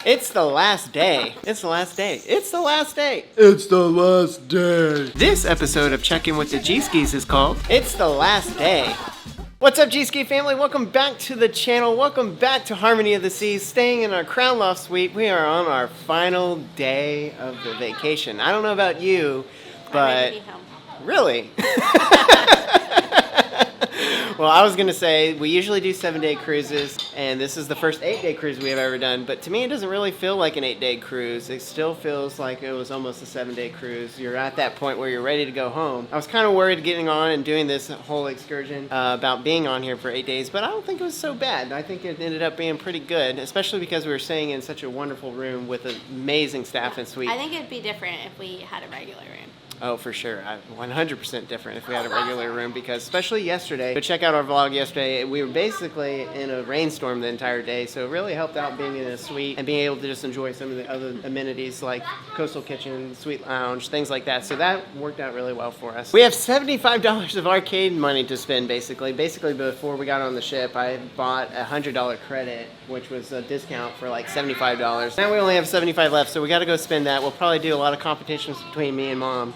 It's the last day. It's the last day. It's the last day. It's the last day. This episode of Checking with the Gskis is called It's the Last Day. What's up, Gski family? Welcome back to the channel. Welcome back to Harmony of the Seas. Staying in our Crown Loft suite. We are on our final day of the vacation. I don't know about you, but I'm ready to be home. Really? Well, I was going to say, we usually do 7-day cruises, and this is the first 8-day cruise we have ever done, but to me it doesn't really feel like an 8-day cruise. It still feels like it was almost a 7-day cruise. You're at that point where you're ready to go home. I was kind of worried getting on and doing this whole excursion about being on here for 8 days, but I don't think it was so bad. I think it ended up being pretty good, especially because we were staying in such a wonderful room with an amazing staff and suite. I think it'd be different if we had a regular room. Oh, for sure. 100% different if we had a regular room, because especially yesterday, go check out our vlog yesterday, we were basically in a rainstorm the entire day, so it really helped out being in a suite and being able to just enjoy some of the other amenities like coastal kitchen, suite lounge, things like that. So that worked out really well for us. We have $75 of arcade money to spend basically. Basically, before we got on the ship, I bought a $100 credit, which was a discount for like $75. Now we only have 75 left, so we got to go spend that. We'll probably do a lot of competitions between me and Mom.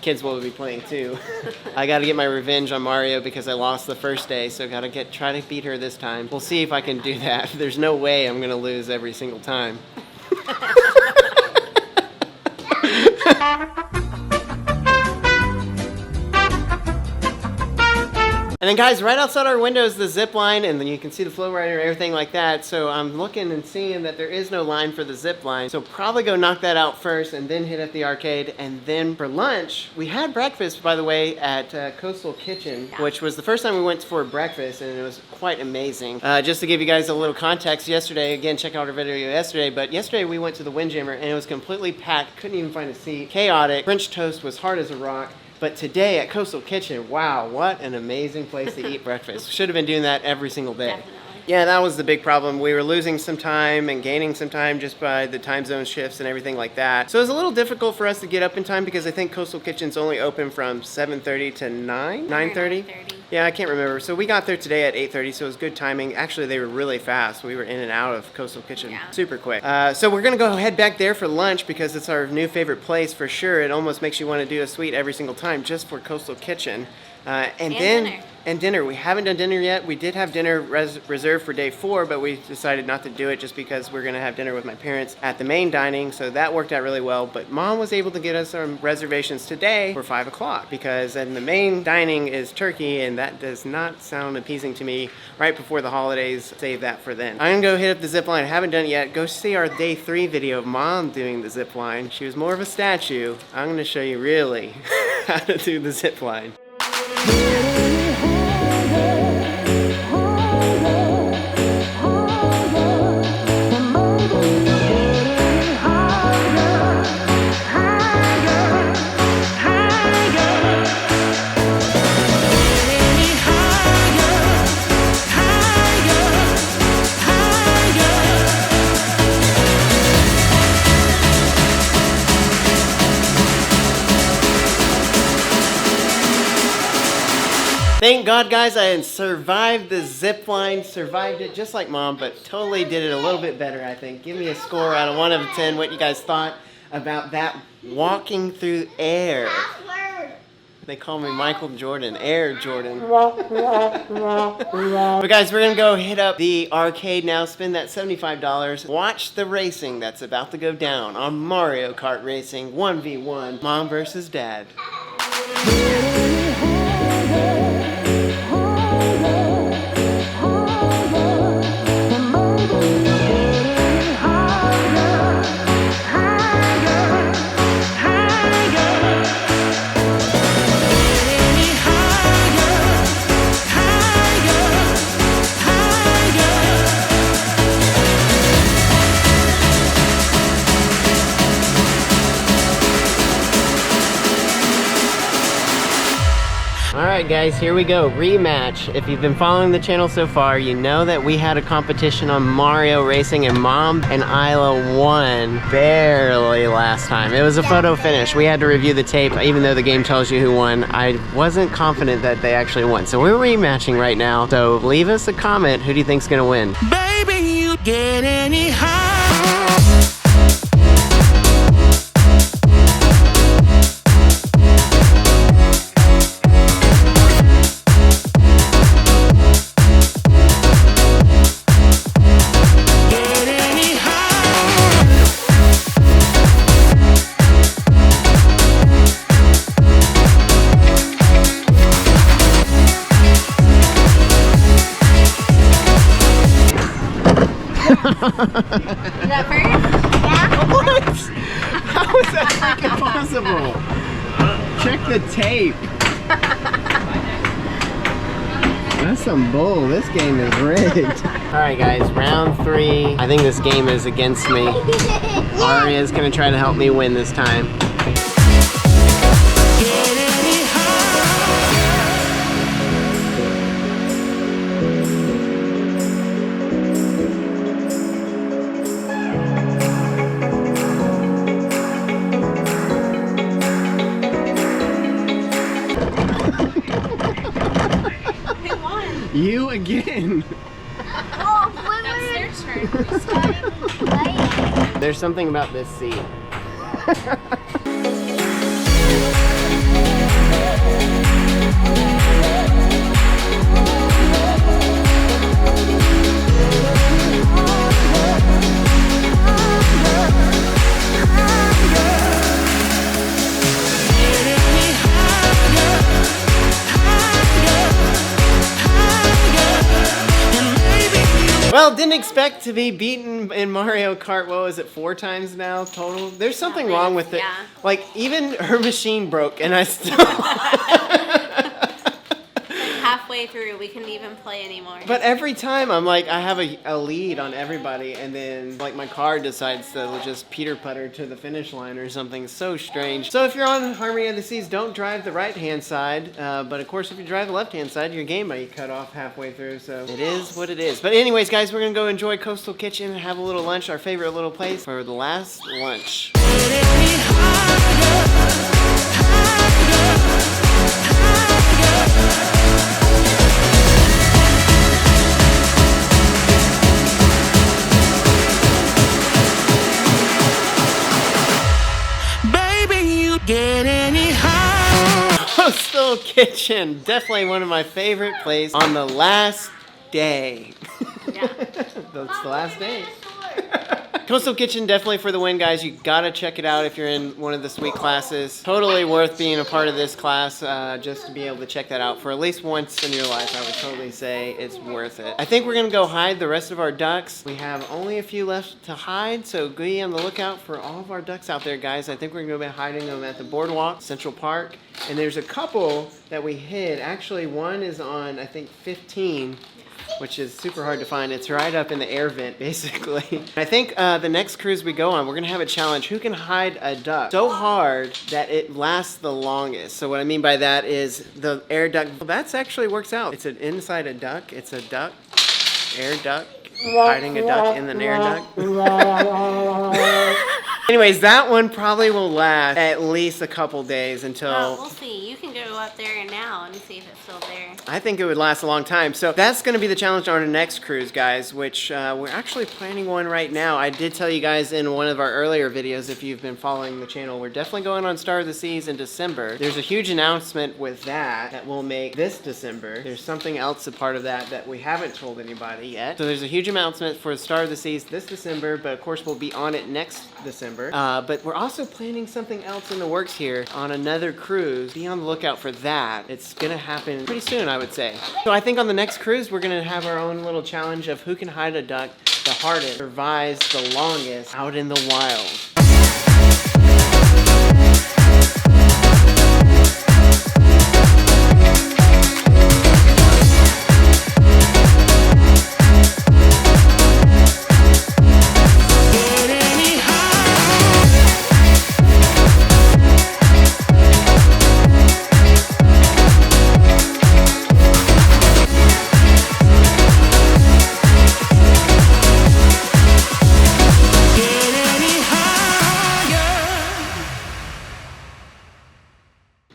Kids will be playing too. I got to get my revenge on Mario because I lost the first day, so got to try to beat her this time. We'll see if I can do that. There's no way I'm gonna lose every single time. And then guys, right outside our window is the zip line, and then you can see the flow rider and everything like that. So I'm looking and seeing that there is no line for the zip line. So probably go knock that out first and then hit up the arcade. And then for lunch, we had breakfast, by the way, at Coastal Kitchen, which was the first time we went for breakfast, and it was quite amazing. Just to give you guys a little context, yesterday, again, check out our video yesterday, but yesterday we went to the Windjammer and it was completely packed, couldn't even find a seat, chaotic. French toast was hard as a rock. But today at Coastal Kitchen, wow, what an amazing place to eat breakfast. Should have been doing that every single day. Definitely. Yeah, that was the big problem. We were losing some time and gaining some time just by the time zone shifts and everything like that. So it was a little difficult for us to get up in time because I think Coastal Kitchen's only open from 7:30 to 9:30? Yeah, I can't remember. So we got there today at 8:30, so it was good timing. Actually, they were really fast. We were in and out of Coastal Kitchen super quick. So we're gonna go head back there for lunch because it's our new favorite place for sure. It almost makes you want to do a suite every single time just for Coastal Kitchen. And dinner. We haven't done dinner yet. We did have dinner reserved for day 4, but we decided not to do it just because we're going to have dinner with my parents at the main dining, so that worked out really well. But Mom was able to get us some reservations today for 5 o'clock because in the main dining is turkey, and that does not sound appeasing to me right before the holidays. Save that for then. I'm going to go hit up the zip line. I haven't done it yet. Go see our day 3 video of Mom doing the zip line. She was more of a statue. I'm going to show you really how to do the zip line. Thank God, guys, I had survived the zip line, survived it just like Mom, but totally did it a little bit better, I think. Give me a score out of 1 out of 10, what you guys thought about that walking through air. They call me Michael Jordan, Air Jordan. But guys, we're gonna go hit up the arcade now, spend that $75, watch the racing that's about to go down on Mario Kart Racing 1v1, Mom versus Dad. Alright guys, here we go, rematch. If you've been following the channel so far, you know that we had a competition on Mario Racing and Mom and Isla won barely last time. It was a photo finish. We had to review the tape, even though the game tells you who won. I wasn't confident that they actually won. So we're rematching right now. So leave us a comment. Who do you think's gonna win? Baby, you get any higher? that first? Yeah. What? How is that freaking possible? Check the tape. That's some bull. This game is rigged. Alright guys, round 3. I think this game is against me. Aria's gonna try to help me win this time. You again. Oh, that's their turn. There's something about this seat. Well, didn't expect to be beaten in Mario Kart, what was it, 4 times now total? There's something wrong with it. Yeah. Like, even her machine broke and I still... Halfway through, we couldn't even play anymore. But every time I'm like, I have a lead on everybody and then like my car decides to just Peter putter to the finish line or something so strange. So if you're on Harmony of the Seas, don't drive the right hand side. But of course, if you drive the left hand side, your game might cut off halfway through. So it is what it is. But anyways, guys, we're gonna go enjoy Coastal Kitchen and have a little lunch, our favorite little place for the last lunch. Coastal Kitchen, definitely one of my favorite places on the last day. Yeah. That's the last day. Coastal Kitchen, definitely for the win, guys. You gotta check it out if you're in one of the sweet classes. Totally worth being a part of this class, just to be able to check that out for at least once in your life. I would totally say it's worth it. I think we're gonna go hide the rest of our ducks. We have only a few left to hide, so be on the lookout for all of our ducks out there, guys. I think we're gonna be hiding them at the boardwalk, Central Park, and there's a couple that we hid. Actually, one is on, I think, 15. Which is super hard to find. It's right up in the air vent, basically. I think the next cruise we go on, we're gonna have a challenge. Who can hide a duck so hard that it lasts the longest? So what I mean by that is the air duck, well, that's actually works out. It's inside a duck. It's a duck, air duck, hiding a duck in an air duck. Anyways, that one probably will last at least a couple days until... Well, we'll see. You can go up there now and see if it's still there. I think it would last a long time. So that's going to be the challenge on our next cruise, guys, which we're actually planning one right now. I did tell you guys in one of our earlier videos, if you've been following the channel, we're definitely going on Star of the Seas in December. There's a huge announcement with that we'll make this December. There's something else a part of that we haven't told anybody yet. So there's a huge announcement for Star of the Seas this December, but of course we'll be on it next December. But we're also planning something else in the works here on another cruise. Be on the lookout for that. It's gonna happen pretty soon, I would say. So I think on the next cruise, we're gonna have our own little challenge of who can hide a duck the hardest, survives the longest out in the wild.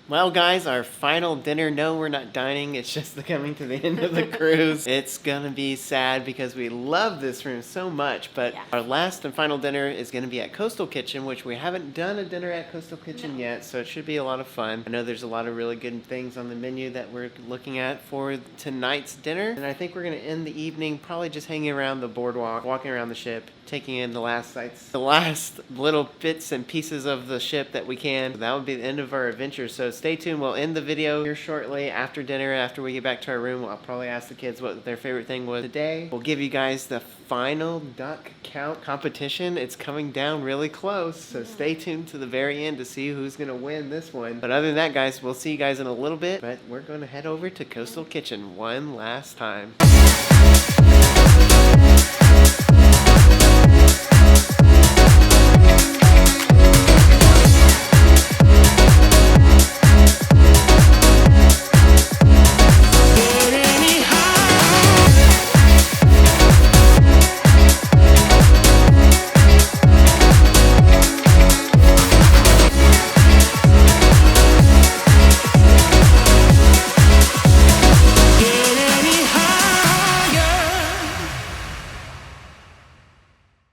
Well, guys, our final dinner. No, we're not dining. It's just coming to the end of the cruise. It's gonna be sad because we love this room so much, but Yeah. our last and final dinner is gonna be at Coastal Kitchen, which we haven't done a dinner at Coastal Kitchen yet, so it should be a lot of fun. I know there's a lot of really good things on the menu that we're looking at for tonight's dinner, and I think we're gonna end the evening probably just hanging around the boardwalk, walking around the ship, taking in the last sights, the last little bits and pieces of the ship that we can. That would be the end of our adventure. So stay tuned. We'll end the video here shortly after dinner. After we get back to our room, I'll probably ask the kids what their favorite thing was today. We'll give you guys the final duck count competition. It's coming down really close, so stay tuned to the very end to see who's gonna win this one. But other than that, guys, we'll see you guys in a little bit. But we're gonna head over to Coastal Kitchen one last time.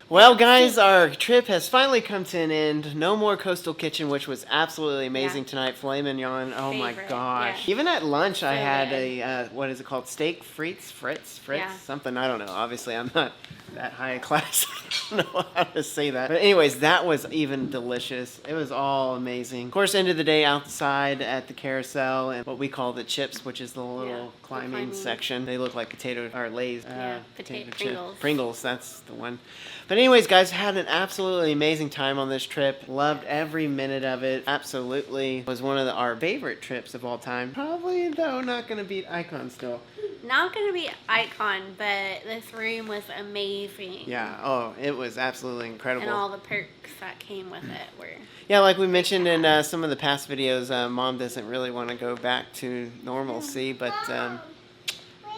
Well, guys, our trip has finally come to an end. No more Coastal Kitchen, which was absolutely amazing tonight. Filet mignon, oh my Favorite, gosh. yeah. Even at lunch, I So had good. a, what is it called? Steak frites, Yeah. something, I don't know. Obviously, I'm not that high in class. I don't know how to say that. But anyways, that was even delicious. It was all amazing. Of course, ended the day outside at the carousel and what we call the chips, which is the little the climbing climbing. section. They look like potato, or Lay's. Potato chip. Pringles. Pringles, that's the one. But anyways, guys, had an absolutely amazing time on this trip. Loved every minute of it. Absolutely was one of our favorite trips of all time. Probably, though, not going to beat Icon still. Not gonna be Icon, but this room was amazing. Yeah, oh, it was absolutely incredible. And all the perks that came with it were. Yeah, like we mentioned in some of the past videos, Mom doesn't really want to go back to normalcy, but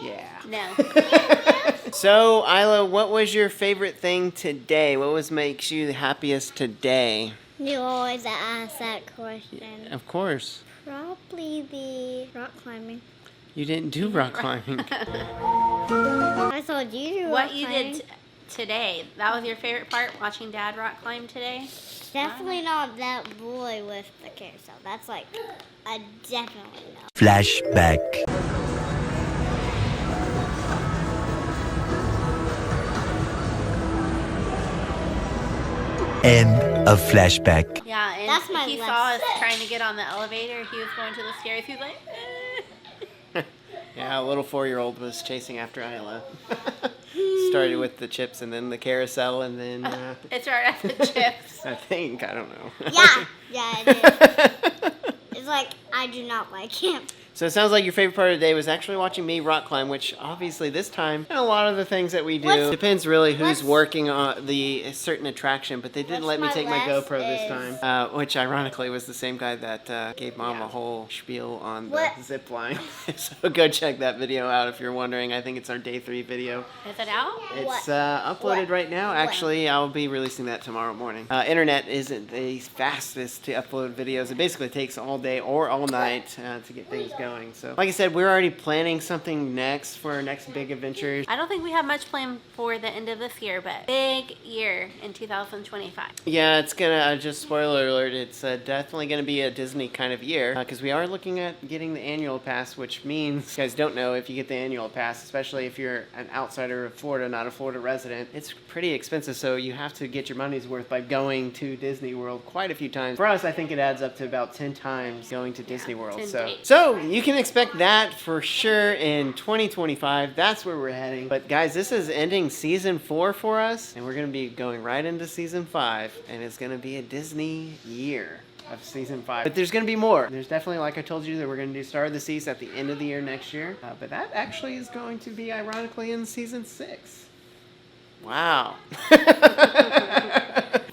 yeah. No. So, Isla, what was your favorite thing today? What makes you the happiest today? You always ask that question. Of course. Probably the rock climbing. You didn't do rock climbing. I told you to What rock you climbing. did today, that was your favorite part, watching Dad rock climb today? Definitely not that boy with the carousel. That's like a definitely no. Flashback. End of flashback. Yeah, and That's my he left saw us foot. trying to get on the elevator. He was going to the stairs. He was like, Yeah, a little 4-year-old was chasing after Isla. Started with the chips and then the carousel and then, It's right at the chips. I think, I don't know. Yeah, it is. It's like I do not like him. So it sounds like your favorite part of the day was actually watching me rock climb, which obviously this time, and a lot of the things that we do, What's- depends really who's what's- working on the certain attraction, but they didn't let What's me my take my left GoPro this is- time, which ironically was the same guy that gave Mom a whole spiel on the What- Zipline. So go check that video out if you're wondering. I think it's our day 3 video. Is it out? It's What? uploaded What? right now. What? Actually, I'll be releasing that tomorrow morning. Internet isn't the fastest to upload videos. It basically takes all day or all night to get things going. So, like I said, we're already planning something next for our next big adventure. I don't think we have much planned for the end of this year, but big year in 2025. Yeah, it's gonna, just spoiler alert, it's definitely gonna be a Disney kind of year because we are looking at getting the annual pass, which means, you guys don't know, if you get the annual pass, especially if you're an outsider of Florida, not a Florida resident, it's pretty expensive, so you have to get your money's worth by going to Disney World quite a few times. For us, I think it adds up to about 10 times going to Disney World. 10 So, dates. so you can expect that for sure in 2025. That's where we're heading. But guys, this is ending season 4 for us, and we're gonna be going right into season 5, and it's gonna be a Disney year of season 5. But there's gonna be more. There's definitely, like I told you, that we're gonna do Star of the Seas at the end of the year next year. But that actually is going to be ironically in season 6. Wow.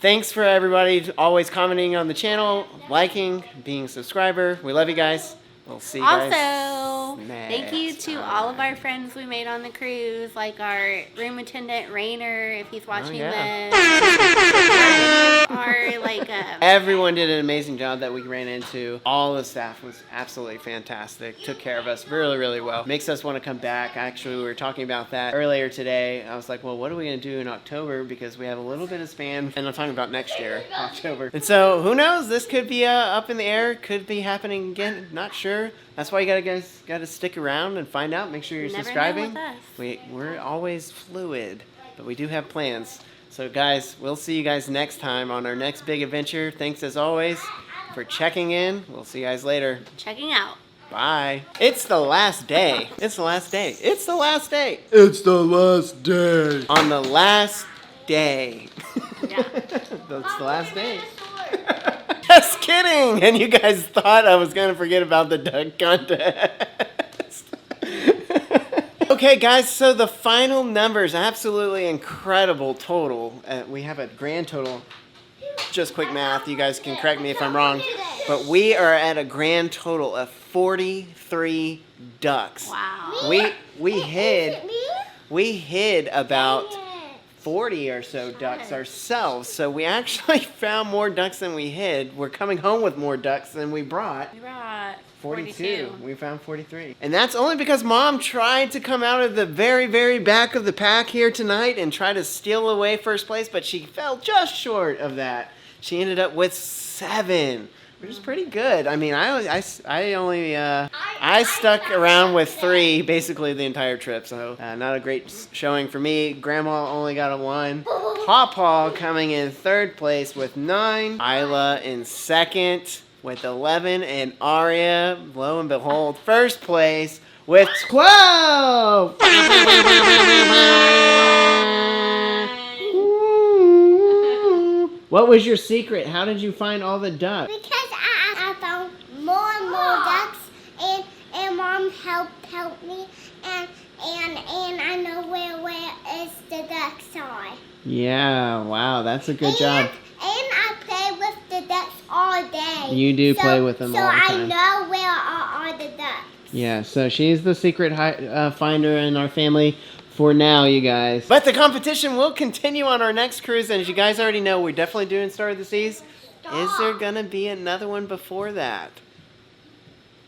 Thanks for everybody always commenting on the channel, liking, being a subscriber. We love you guys. We'll see you guys. Also, thank you next to time. all of our friends we made on the cruise, like our room attendant Rainer, if he's watching yeah. this. Our like Everyone did an amazing job that we ran into. All the staff was absolutely fantastic. Took care of us really, really well. Makes us want to come back. Actually, we were talking about that earlier today. I was like, well, what are we going to do in October? Because we have a little bit of span. And I'm talking about next year, October. And so, who knows? This could be up in the air. Could be happening again. Not sure. That's why you guys gotta stick around and find out. Make sure you're Never know subscribing. with us. We're always fluid, but we do have plans. So guys, we'll see you guys next time on our next big adventure. Thanks as always for checking in. We'll see you guys later. Checking out. Bye. It's the last day. It's the last day. It's the last day. It's the last day. On the last day. Yeah. That's the last day. Just kidding. And you guys thought I was going to forget about the duck contest. Okay, guys, so the final numbers, absolutely incredible total. We have a grand total. Just quick math. You guys can correct me if I'm wrong. But we are at a grand total of 43 ducks. Wow. We hid about 40 or so ducks ourselves. So we actually found more ducks than we hid. We're coming home with more ducks than we brought. We brought 42. We found 43. And that's only because Mom tried to come out of the very, very back of the pack here tonight and try to steal away first place, but she fell just short of that. She ended up with 7. Which is pretty good. I mean, I stuck around with 3 basically the entire trip, so not a great showing for me. Grandma only got a 1. Pawpaw coming in 3rd place with 9. Isla in 2nd with 11, and Aria, lo and behold, 1st place with 12. What was your secret? How did you find all the ducks? Because I found more and more ducks, and Mom helped me, and I know where is the ducks are. Yeah, wow, that's a good job. And I play with the ducks all day. You do play with them all the time. So I know where are the ducks. Yeah, so she's the secret finder in our family for now, you guys. But the competition will continue on our next cruise, and as you guys already know, we're definitely doing Star of the Seas. Is there gonna be another one before that?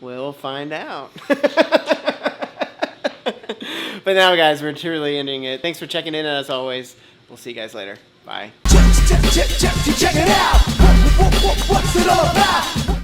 We'll find out. But now, guys, we're truly ending it. Thanks for checking in, and as always, we'll see you guys later. Bye. Check it out. What's it all about?